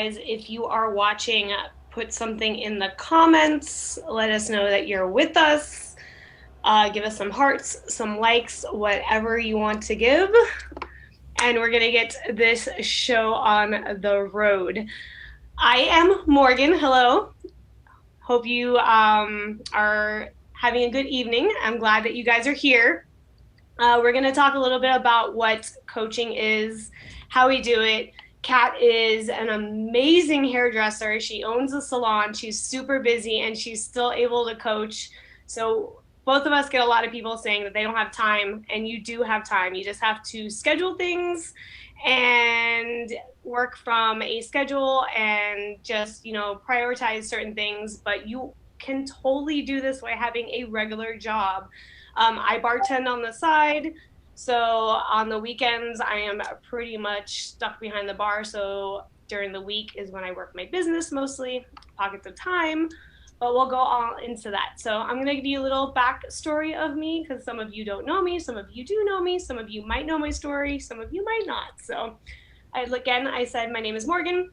If you are watching, put something in the comments. Let us know that you're with us. Give us some hearts, some likes, whatever you want to give. And we're going to get this show on the road. I am Morgan. Hello. Hope you are having a good evening. I'm glad that you guys are here. We're going to talk a little bit about what coaching is, how we do it. Kat is an amazing hairdresser. She owns a salon. She's super busy and she's still able to coach. So both of us get a lot of people saying that they don't have time, and you do have time. You just have to schedule things and work from a schedule and just, prioritize certain things. But you can totally do this by having a regular job. I bartend on the side. So on the weekends, I am pretty much stuck behind the bar. So during the week is when I work my business mostly, pockets of time, but we'll go all into that. So I'm going to give you a little backstory of me because some of you don't know me. Some of you do know me. Some of you might know my story. Some of you might not. So I said my name is Morgan.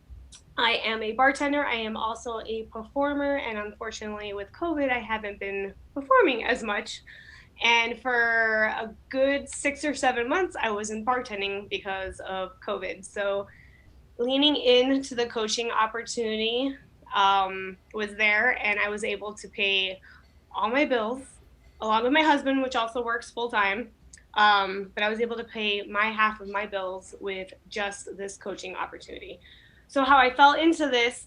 I am a bartender. I am also a performer. And unfortunately with COVID, I haven't been performing as much. And for a good 6 or 7 months, I wasn't bartending because of COVID. So leaning into the coaching opportunity was there, and I was able to pay all my bills, along with my husband, which also works full time. But I was able to pay my half of my bills with just this coaching opportunity. So how I fell into this,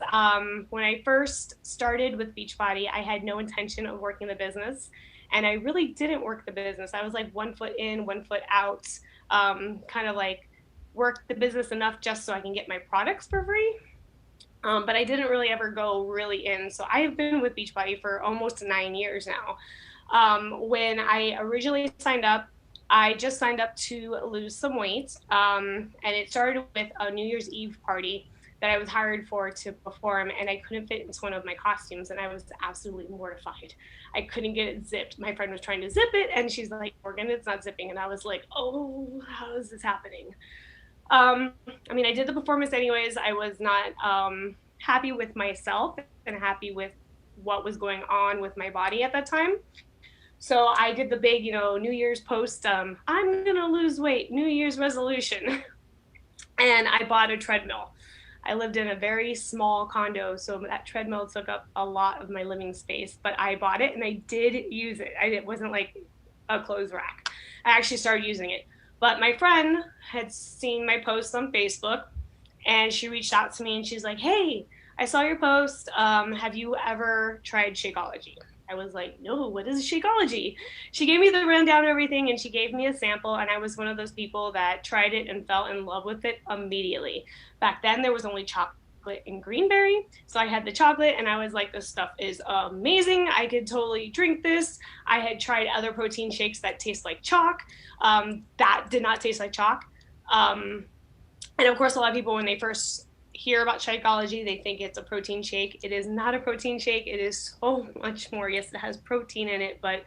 when I first started with Beachbody, I had no intention of working the business. And I really didn't work the business. I was like 1 foot in, 1 foot out, kind of like work the business enough just so I can get my products for free. But I didn't really ever go really in. So I have been with Beachbody for almost 9 years now. When I originally signed up, I just signed up to lose some weight. And it started with a New Year's Eve party that I was hired for to perform, and I couldn't fit into one of my costumes, and I was absolutely mortified. I couldn't get it zipped. My friend was trying to zip it, and she's like, Morgan, it's not zipping. And I was like, oh, how is this happening? I did the performance anyways. I was not happy with myself and happy with what was going on with my body at that time. So I did the big, New Year's post, I'm going to lose weight, New Year's resolution. And I bought a treadmill. I lived in a very small condo, so that treadmill took up a lot of my living space, but I bought it and I did use it. It wasn't like a clothes rack. I actually started using it. But my friend had seen my post on Facebook, and she reached out to me and she's like, hey, I saw your post. Have you ever tried Shakeology? I was like, no, what is Shakeology? She gave me the rundown of everything, and she gave me a sample, and I was one of those people that tried it and fell in love with it immediately. Back then, there was only chocolate and greenberry, so I had the chocolate, and I was like, this stuff is amazing. I could totally drink this. I had tried other protein shakes that taste like chalk. That did not taste like chalk. And of course, a lot of people, when they first hear about Shakeology, they think it's a protein shake. It is not a protein shake. It is so much more. Yes, it has protein in it, but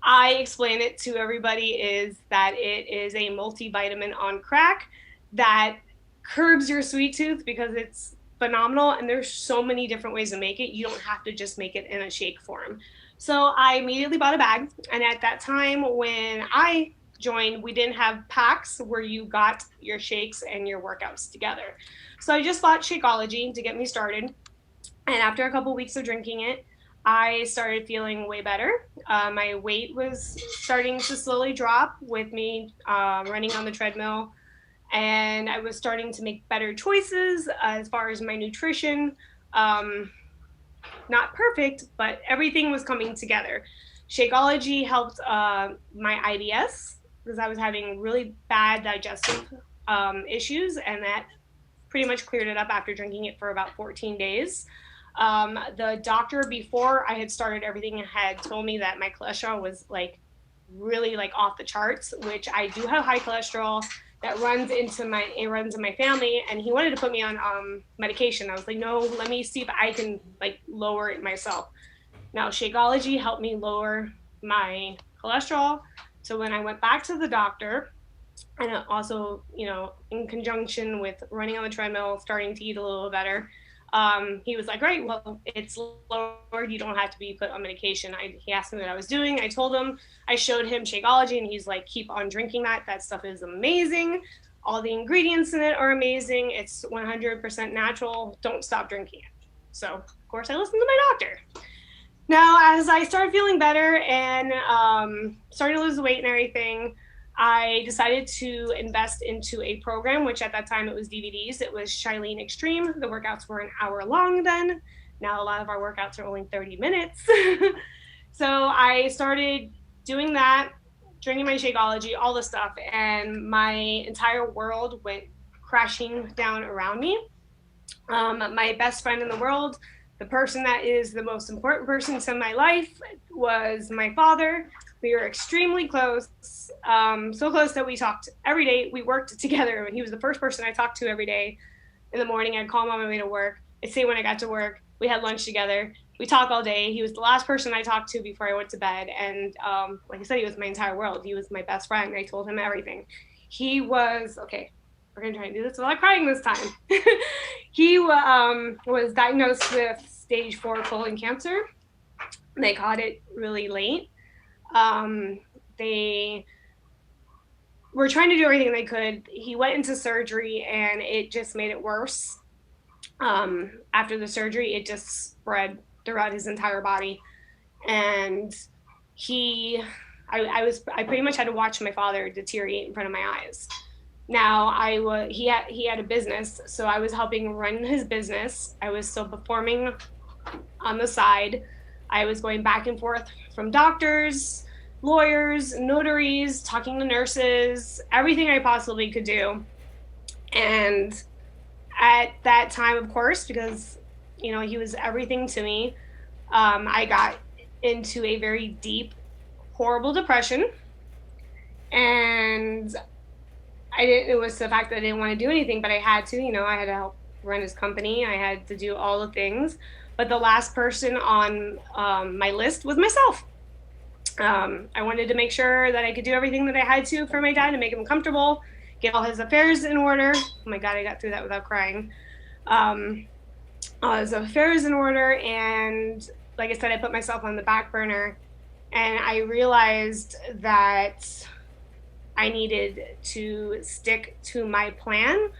I explain it to everybody is that it is a multivitamin on crack that curbs your sweet tooth because it's phenomenal, and there's so many different ways to make it. You don't have to just make it in a shake form. So I immediately bought a bag, and at that time when I joined, we didn't have packs where you got your shakes and your workouts together. So I just bought Shakeology to get me started. And after a couple weeks of drinking it, I started feeling way better. My weight was starting to slowly drop with me running on the treadmill. And I was starting to make better choices as far as my nutrition. Not perfect, but everything was coming together. Shakeology helped my IBS because I was having really bad digestive issues, and that pretty much cleared it up after drinking it for about 14 days. The doctor, before I had started everything, had told me that my cholesterol was really off the charts, which I do have high cholesterol that runs in my family, and he wanted to put me on medication. I was like, no, let me see if I can lower it myself. Now, Shakeology helped me lower my cholesterol. So when I went back to the doctor, And also, in conjunction with running on the treadmill, starting to eat a little better, he was like, "Right, well, it's lowered. You don't have to be put on medication." He asked me what I was doing. I told him. I showed him Shakeology, and he's like, "Keep on drinking that. That stuff is amazing. All the ingredients in it are amazing. It's 100% natural. Don't stop drinking it." So, of course, I listened to my doctor. Now, as I started feeling better and starting to lose the weight and everything, I decided to invest into a program, which at that time it was DVDs. It was Shilene Extreme. The workouts were an hour long then. Now a lot of our workouts are only 30 minutes. So I started doing that, drinking my Shakeology, all the stuff, and my entire world went crashing down around me. My best friend in the world, the person that is the most important person in my life, was my father. We were extremely close, so close that we talked every day. We worked together. He was the first person I talked to every day. In the morning, I'd call him on my way to work. I'd say when I got to work. We had lunch together. We talk all day. He was the last person I talked to before I went to bed. And like I said, he was my entire world. He was my best friend. I told him everything. He was, okay, we're going to try and do this without crying this time. He was diagnosed with stage 4 colon cancer. They caught it really late. They were trying to do everything they could. He went into surgery and it just made it worse. After the surgery, it just spread throughout his entire body. And I pretty much had to watch my father deteriorate in front of my eyes. Now he had a business, so I was helping run his business. I was still performing on the side. I was going back and forth from doctors, lawyers, notaries, talking to nurses, everything I possibly could do. And at that time, of course, because he was everything to me, I got into a very deep, horrible depression. And it was the fact that I didn't want to do anything, but I had to. I had to help run his company. I had to do all the things. But the last person on my list was myself. I wanted to make sure that I could do everything that I had to for my dad to make him comfortable, get all his affairs in order. Oh my God, I got through that without crying. All his affairs in order. And like I said, I put myself on the back burner. And I realized that I needed to stick to my plan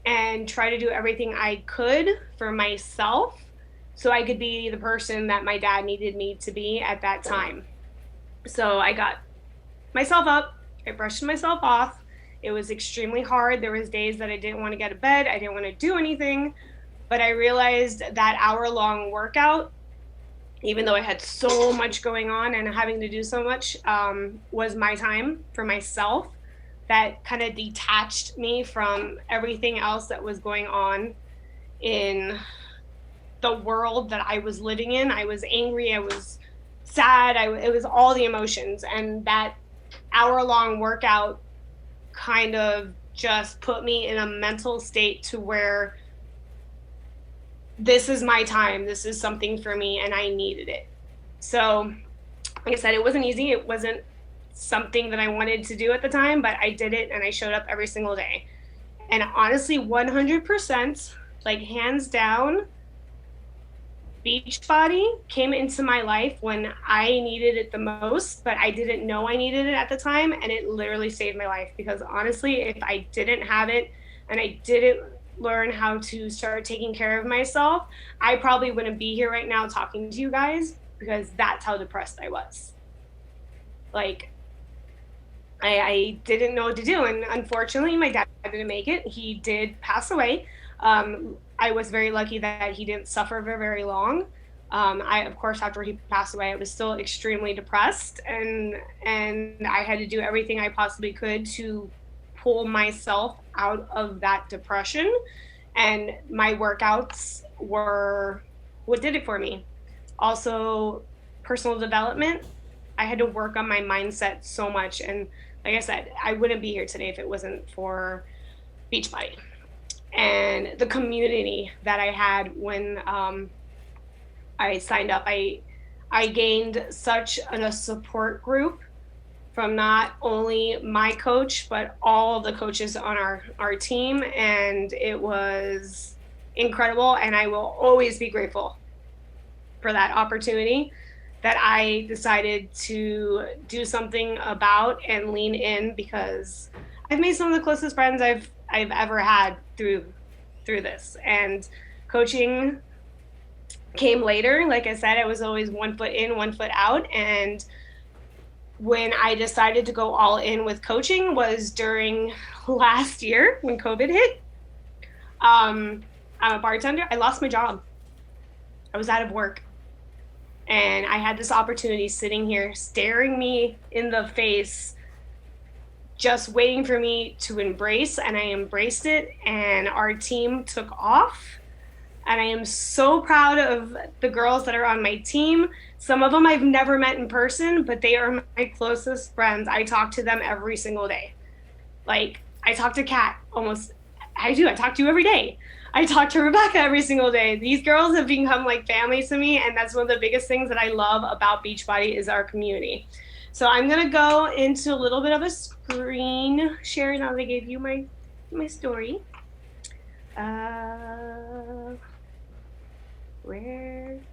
and try to do everything I could for myself so I could be the person that my dad needed me to be at that time. So I got myself up, I brushed myself off. It was extremely hard. There was days that I didn't want to get out of bed. I didn't want to do anything. But I realized that hour-long workout, even though I had so much going on and having to do so much, was my time for myself. That kind of detached me from everything else that was going on in the world that I was living in. I was angry, I was sad, it was all the emotions. And that hour-long workout kind of just put me in a mental state to where this is my time, this is something for me, and I needed it. So, like I said, it wasn't easy. It wasn't something that I wanted to do at the time, but I did it and I showed up every single day. And honestly, 100%, like hands down, Beachbody came into my life when I needed it the most, but I didn't know I needed it at the time, and it literally saved my life. Because honestly, if I didn't have it and I didn't learn how to start taking care of myself, I probably wouldn't be here right now talking to you guys, because that's how depressed I was. Like, I didn't know what to do. And unfortunately, my dad didn't make it. He did pass away. I was very lucky that he didn't suffer for very long. Of course, after he passed away, I was still extremely depressed, and I had to do everything I possibly could to pull myself out of that depression. And my workouts were what did it for me. Also, personal development. I had to work on my mindset so much. And like I said, I wouldn't be here today if it wasn't for Beachbody and the community that I had when I signed up. I gained such a support group from not only my coach, but all of the coaches on our team. And it was incredible. And I will always be grateful for that opportunity that I decided to do something about and lean in, because I've made some of the closest friends I've ever had through this. And coaching came later. Like I said, I was always 1 foot in, 1 foot out. And when I decided to go all in with coaching was during last year when COVID hit. I'm a bartender. I lost my job. I was out of work. And I had this opportunity sitting here staring me in the face, just waiting for me to embrace, and I embraced it, and our team took off. And I am so proud of the girls that are on my team. Some of them I've never met in person, but they are my closest friends. I talk to them every single day. Like, I talk to Kat almost, I talk to you every day. I talk to Rebecca every single day. These girls have become like family to me, and that's one of the biggest things that I love about Beachbody is our community. So I'm gonna go into a little bit of a screen share now that I gave you my story.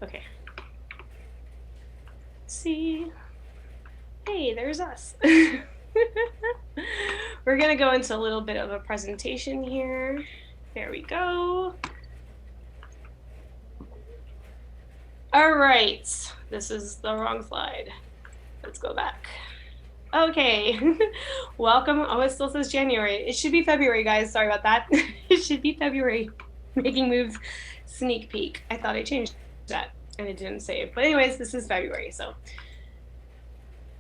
Okay. Let's see. Hey, there's us. We're gonna go into a little bit of a presentation here. There we go. All right, this is the wrong slide. Let's go back. Okay, welcome. Oh, it still says January. It should be February, guys. Sorry about that. It should be February. Making moves, sneak peek. I thought I changed that and it didn't save. But anyways, this is February. So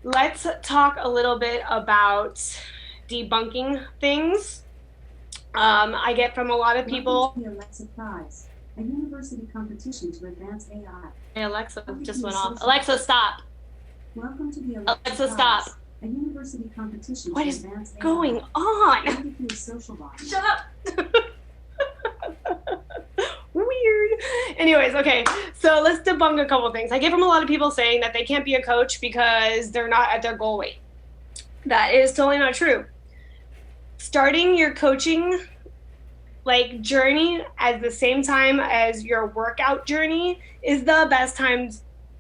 let's talk a little bit about debunking things. I get from a lot of people. The Alexa Prize, a university competition to advance AI. Hey, Alexa just went off. Alexa, stop. Welcome to the Alexa, stop. A university competition what to is advance going AI. on? Social bond. Shut up. Weird. Anyways, okay, so let's debunk a couple things. I get from a lot of people saying that they can't be a coach because they're not at their goal weight. That is totally not true. Starting your coaching journey at the same time as your workout journey is the best time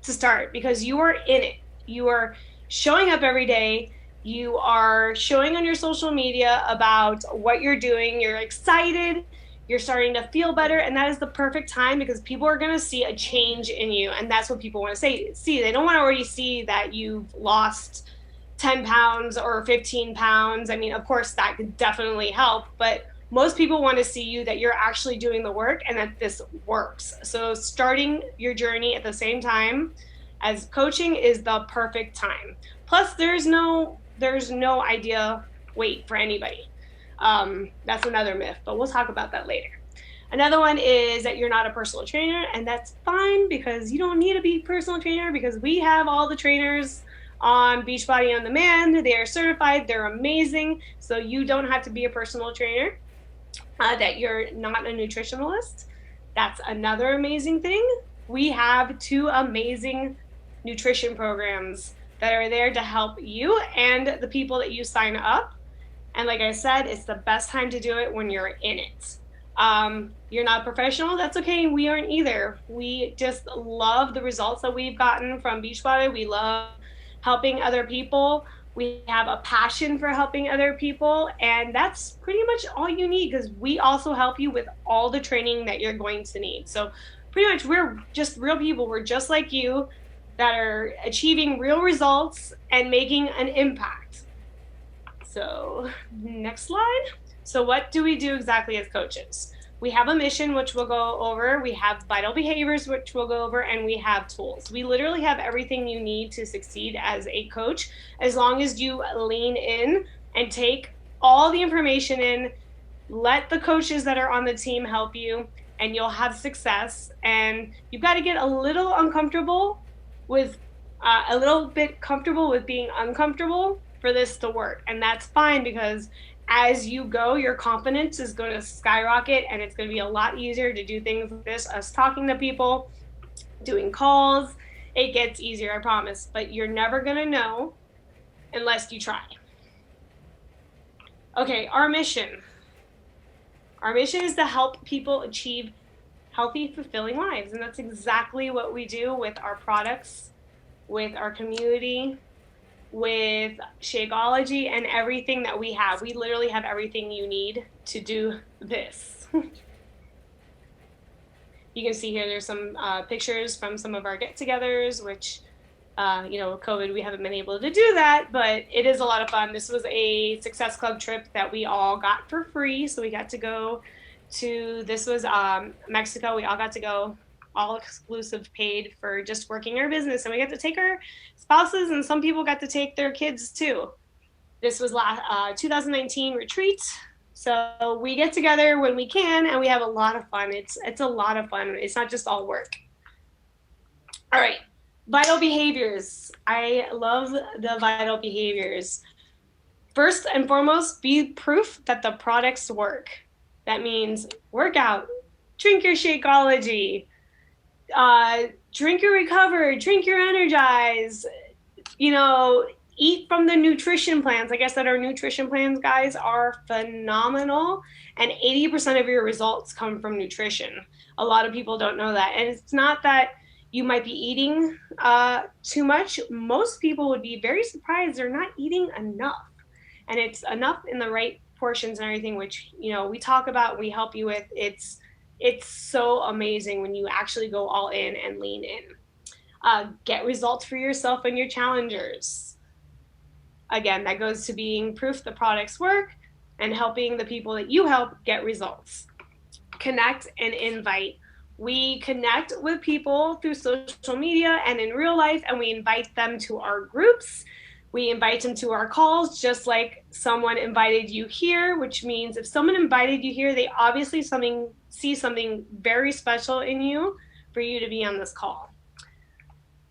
to start, because you are in it. You are showing up every day. You are showing on your social media about what you're doing. You're excited. You're starting to feel better, and that is the perfect time, because people are going to see a change in you, and that's what people want to see. They don't want to already see that you've lost 10 pounds or 15 pounds. I mean, of course, that could definitely help, but most people want to see you that you're actually doing the work and that this works. So starting your journey at the same time as coaching is the perfect time. Plus, there's no idea weight for anybody. That's another myth, but we'll talk about that later. Another one is that you're not a personal trainer, and that's fine, because you don't need to be a personal trainer, because we have all the trainers on Beachbody On Demand. They are certified. They're amazing. So you don't have to be a personal trainer. That you're not a nutritionalist. That's another amazing thing. We have 2 amazing nutrition programs that are there to help you and the people that you sign up. And like I said, it's the best time to do it when you're in it. You're not a professional, that's okay. We aren't either. We just love the results that we've gotten from Beachbody. We love helping other people. We have a passion for helping other people, and that's pretty much all you need, because we also help you with all the training that you're going to need. So pretty much we're just real people. We're just like you that are achieving real results and making an impact. So next slide. So what do we do exactly as coaches? We have a mission, which we'll go over. We have vital behaviors, which we'll go over, and we have tools. We literally have everything you need to succeed as a coach, as long as you lean in and take all the information in, let the coaches that are on the team help you, and you'll have success. And you've got to get a little uncomfortable with, being uncomfortable for this to work. And that's fine, because as you go, your confidence is going to skyrocket, and it's going to be a lot easier to do things like this, us talking to people, doing calls. It gets easier, I promise. But you're never going to know unless you try. Okay, our mission. Our mission is to help people achieve healthy, fulfilling lives. And that's exactly what we do with our products, with our community, with Shakeology, and everything that we have. We literally have everything you need to do this. You can see here there's some pictures from some of our get-togethers, which, COVID, we haven't been able to do that, but it is a lot of fun. This was a Success Club trip that we all got for free. So we got to go to, this was Mexico. We all got to go, all exclusive, paid for just working our business. And we got to take our spouses, and some people got to take their kids too. This was 2019 retreat. So we get together when we can, and we have a lot of fun. It's a lot of fun. It's not just all work. All right, vital behaviors. I love the vital behaviors. First and foremost, be proof that the products work. That means work out, drink your Shakeology, drink your Recover, drink your Energize, eat from the nutrition plans. Like I said, our nutrition plans, guys, are phenomenal. And 80% of your results come from nutrition. A lot of people don't know that. And it's not that you might be eating too much. Most people would be very surprised they're not eating enough. And it's enough in the right portions and everything, which, we talk about, we help you with. It's so amazing when you actually go all in and lean in. Get results for yourself and your challengers. Again, that goes to being proof the products work and helping the people that you help get results. Connect and invite. We connect with people through social media and in real life, and we invite them to our groups. We invite them to our calls, just like someone invited you here, which means if someone invited you here, they obviously see something very special in you for you to be on this call.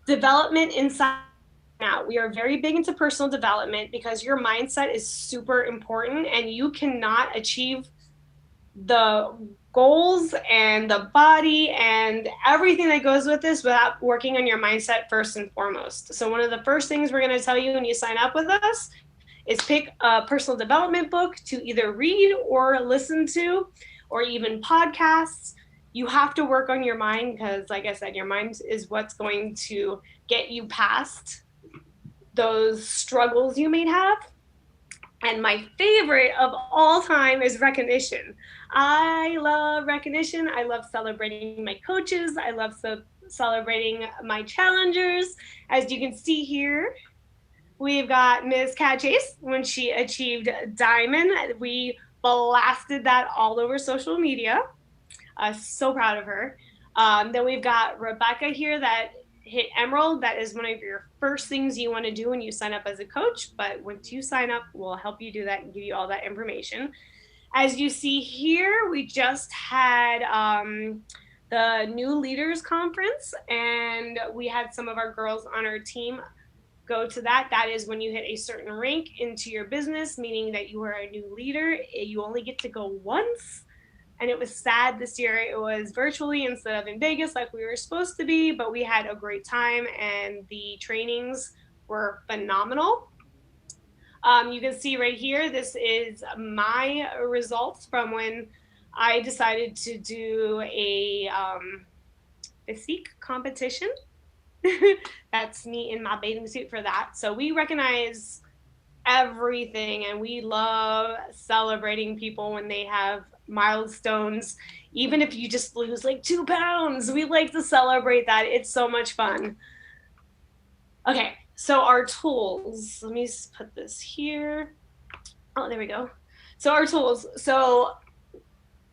Development inside. Now, we are very big into personal development because your mindset is super important, and you cannot achieve the goals and the body and everything that goes with this without working on your mindset first and foremost. So one of the first things we're going to tell you when you sign up with us is pick a personal development book to either read or listen to, or even podcasts. You have to work on your mind because, like I said, your mind is what's going to get you past those struggles you may have. And my favorite of all time is recognition. I love recognition. I love celebrating my coaches. I love celebrating my challengers. As you can see here, we've got Ms. Kat Chase when she achieved Diamond. We blasted that all over social media. So proud of her. Then we've got Rebecca here that hit Emerald. That is one of your first things you want to do when you sign up as a coach. But once you sign up, we'll help you do that and give you all that information. As you see here, we just had the New Leaders Conference, and we had some of our girls on our team go to that. That is when you hit a certain rank into your business, meaning that you are a new leader. You only get to go once. And it was sad this year. It was virtually instead of in Vegas like we were supposed to be, but we had a great time and the trainings were phenomenal. You can see right here, this is my results from when I decided to do a physique competition. That's me in my bathing suit for that. So we recognize everything, and we love celebrating people when they have milestones. Even if you just lose like 2 pounds, we like to celebrate that. It's so much fun. Okay, so our tools. Let me just put this here. Oh, there we go. So our tools. So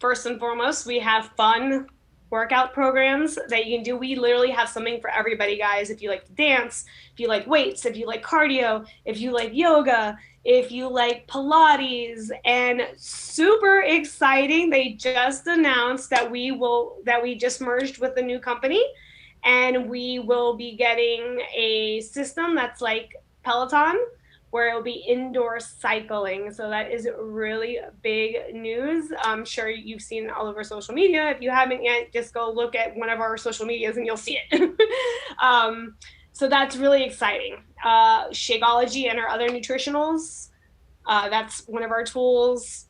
first and foremost, we have fun workout programs that you can do. We literally have something for everybody, guys. If you like to dance, if you like weights, if you like cardio, if you like yoga, if you like Pilates. And super exciting, they just announced that we just merged with a new company, and we will be getting a system that's like Peloton, where it'll be indoor cycling. So that is really big news. I'm sure you've seen it all over social media. If you haven't yet, just go look at one of our social medias and you'll see it. So that's really exciting. Shakeology and our other nutritionals, that's one of our tools.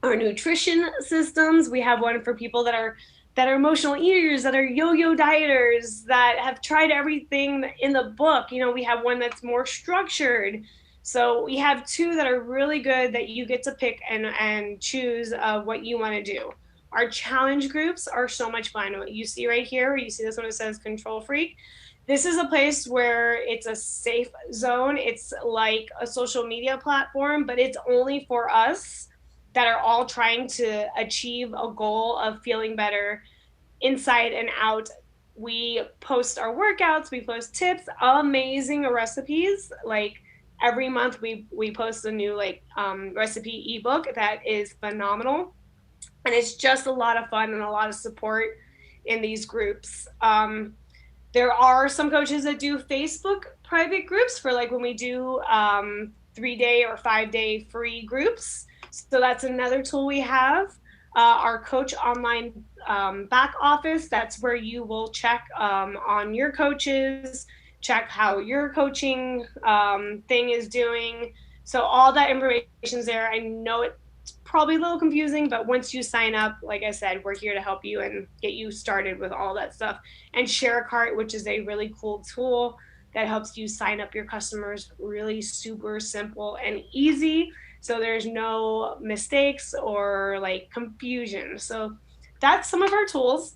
Our nutrition systems, we have one for people that are emotional eaters, that are yo-yo dieters, that have tried everything in the book. We have one that's more structured. So we have two that are really good that you get to pick and choose what you want to do. Our challenge groups are so much fun. What you see right here, you see this one, it says Control Freak. This is a place where it's a safe zone. It's like a social media platform, but it's only for us that are all trying to achieve a goal of feeling better inside and out. We post our workouts, we post tips, amazing recipes. Like every month we post a new recipe ebook that is phenomenal. And it's just a lot of fun and a lot of support in these groups. There are some coaches that do Facebook private groups for like when we do 3-day or 5-day free groups. So that's another tool we have. Our coach online back office, that's where you will check on your coaches, check how your coaching thing is doing. So all that information is there. I know it's probably a little confusing, but once you sign up, like I said, we're here to help you and get you started with all that stuff. And Share a Cart, which is a really cool tool that helps you sign up your customers, really super simple and easy. So there's no mistakes or like confusion. So that's some of our tools.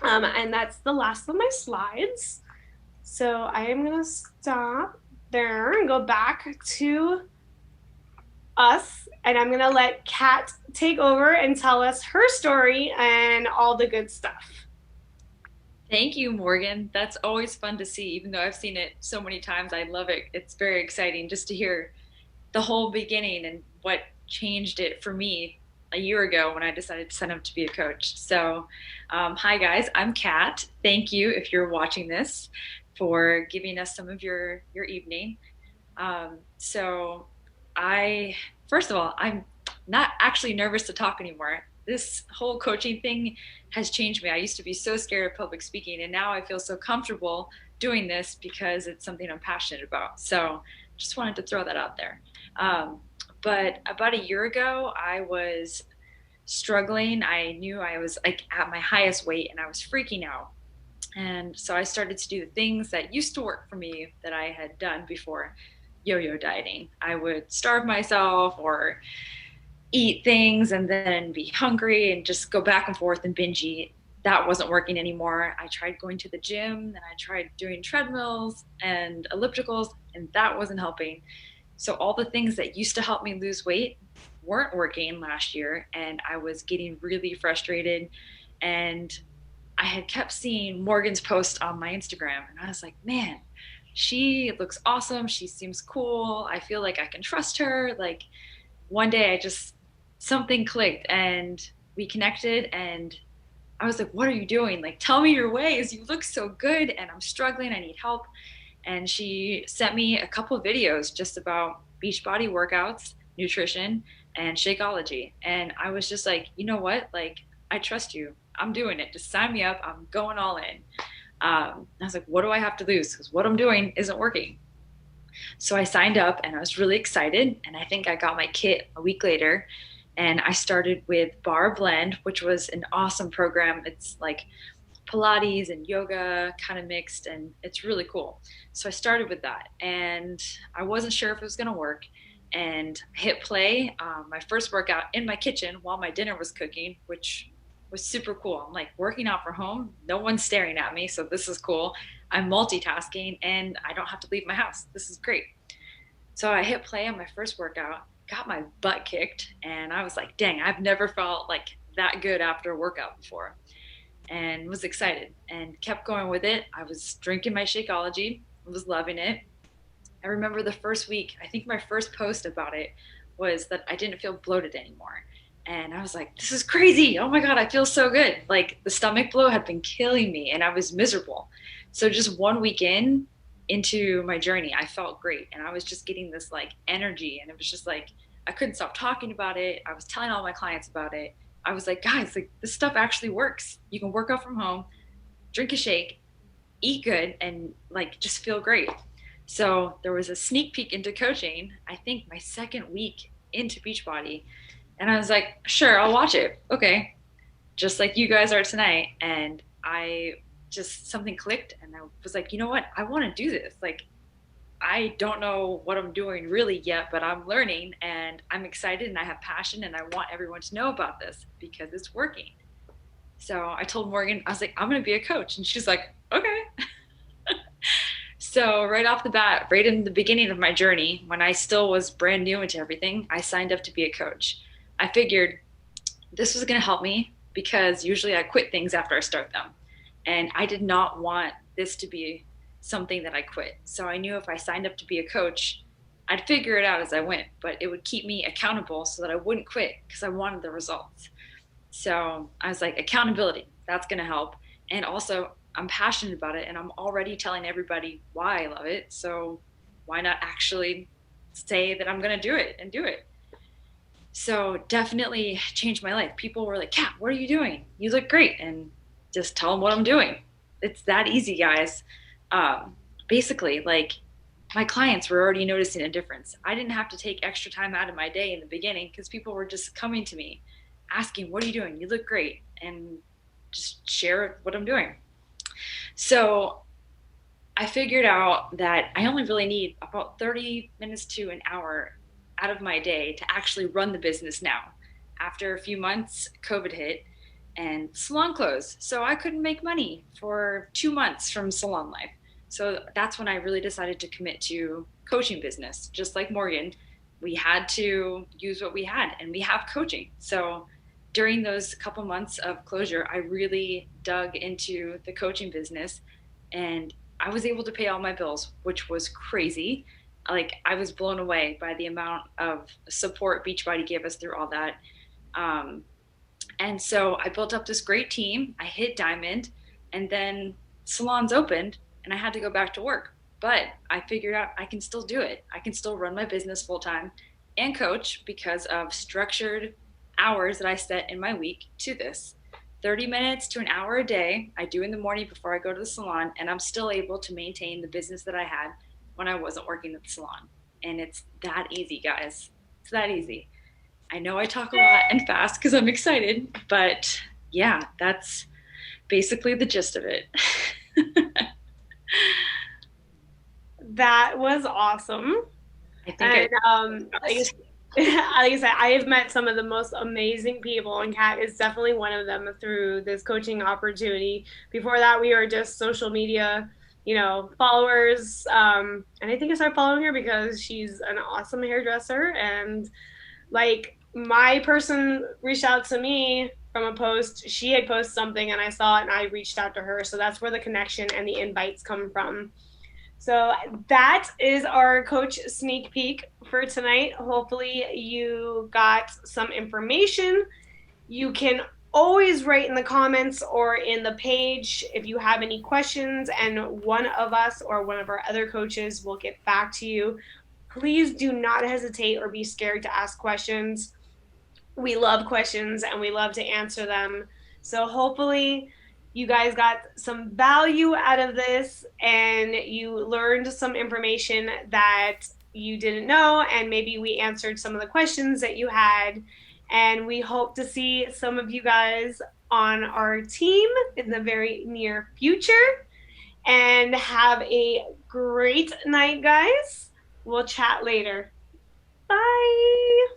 And that's the last of my slides. So I am going to stop there and go back to us. And I'm going to let Kat take over and tell us her story and all the good stuff. Thank you, Morgan. That's always fun to see, even though I've seen it so many times. I love it. It's very exciting just to hear the whole beginning and what changed it for me a year ago when I decided to sign up to be a coach. So, hi guys, I'm Kat. Thank you if you're watching this for giving us some of your evening. So, I first of all, I'm not actually nervous to talk anymore. This whole coaching thing has changed me. I used to be so scared of public speaking, and now I feel so comfortable doing this because it's something I'm passionate about. So, just wanted to throw that out there. Um, but about a year ago, I was struggling. I knew I was like at my highest weight and I was freaking out. And so I started to do the things that used to work for me that I had done before yo-yo dieting. I would starve myself or eat things and then be hungry and just go back and forth and binge eat. That wasn't working anymore. I tried going to the gym and I tried doing treadmills and ellipticals, and that wasn't helping. So all the things that used to help me lose weight weren't working last year, and I was getting really frustrated. And I had kept seeing Morgan's post on my Instagram, and I was like, man, she looks awesome. She seems cool. I feel like I can trust her. Like one day I just, something clicked and we connected, and I was like, what are you doing? Like, tell me your ways. You look so good and I'm struggling. I need help. And she sent me a couple of videos just about Beachbody workouts, nutrition, and Shakeology. And I was just like, you know what? Like, I trust you. I'm doing it. Just sign me up. I'm going all in. I was like, what do I have to lose? Because what I'm doing isn't working. So I signed up and I was really excited. And I think I got my kit a week later. And I started with Bar Blend, which was an awesome program. It's like Pilates and yoga kind of mixed, and it's really cool. So I started with that, and I wasn't sure if it was going to work. And I hit play, my first workout in my kitchen while my dinner was cooking, which was super cool. I'm like working out from home, no one's staring at me, so this is cool. I'm multitasking, and I don't have to leave my house. This is great. So I hit play on my first workout, got my butt kicked, and I was like, dang, I've never felt like that good after a workout before, and was excited and kept going with it. I was drinking my Shakeology, was loving it. I remember the first week, I think my first post about it was that I didn't feel bloated anymore. And I was like, this is crazy. Oh my God, I feel so good. Like the stomach blow had been killing me and I was miserable. So just one week into my journey, I felt great. And I was just getting this like energy. And it was just like, I couldn't stop talking about it. I was telling all my clients about it. I was like, guys, like this stuff actually works. You can work out from home, drink a shake, eat good and like just feel great. So there was a sneak peek into coaching, I think my second week into Beachbody. And I was like, sure, I'll watch it. Okay. Just like you guys are tonight. And I just, something clicked and I was like, you know what? I want to do this. Like, I don't know what I'm doing really yet, but I'm learning and I'm excited and I have passion and I want everyone to know about this because it's working. So I told Morgan, I was like, I'm going to be a coach. And she's like, okay. So right off the bat, right in the beginning of my journey, when I still was brand new into everything, I signed up to be a coach. I figured this was going to help me because usually I quit things after I start them. And I did not want this to be something that I quit. So I knew if I signed up to be a coach, I'd figure it out as I went, but it would keep me accountable so that I wouldn't quit because I wanted the results. So I was like, accountability, that's going to help. And also, I'm passionate about it and I'm already telling everybody why I love it. So why not actually say that I'm going to do it and do it? So definitely changed my life. People were like, Kat, what are you doing? You look great. And just tell them what I'm doing. It's that easy, guys. Um, Basically, like my clients were already noticing a difference. I didn't have to take extra time out of my day in the beginning because people were just coming to me asking, what are you doing? You look great. And just share what I'm doing. So I figured out that I only really need about 30 minutes to an hour out of my day to actually run the business now. After a few months, COVID hit and salon closed. So I couldn't make money for 2 months from salon life. So that's when I really decided to commit to coaching business. Just like Morgan, we had to use what we had and we have coaching. So during those couple months of closure, I really dug into the coaching business and I was able to pay all my bills, which was crazy. Like I was blown away by the amount of support Beachbody gave us through all that. Um, and so I built up this great team. I hit diamond, and then salons opened, and I had to go back to work. But I figured out I can still do it. I can still run my business full time and coach because of structured hours that I set in my week to this. 30 minutes to an hour a day I do in the morning before I go to the salon, and I'm still able to maintain the business that I had when I wasn't working at the salon. And it's that easy, guys. It's that easy. I know I talk a lot and fast because I'm excited, but yeah, that's basically the gist of it. That was awesome. I think And like I said, I have met some of the most amazing people, and Kat is definitely one of them through this coaching opportunity. Before that, we were just social media, followers. And I think I started following her because she's an awesome hairdresser. And like my person reached out to me from a post. She had posted something and I saw it and I reached out to her. So that's where the connection and the invites come from. So that is our coach sneak peek for tonight. Hopefully you got some information. You can always write in the comments or in the page if you have any questions, and one of us or one of our other coaches will get back to you. Please do not hesitate or be scared to ask questions. We love questions and we love to answer them. So hopefully you guys got some value out of this and you learned some information that you didn't know, and maybe we answered some of the questions that you had. And we hope to see some of you guys on our team in the very near future. And have a great night, guys. We'll chat later. Bye.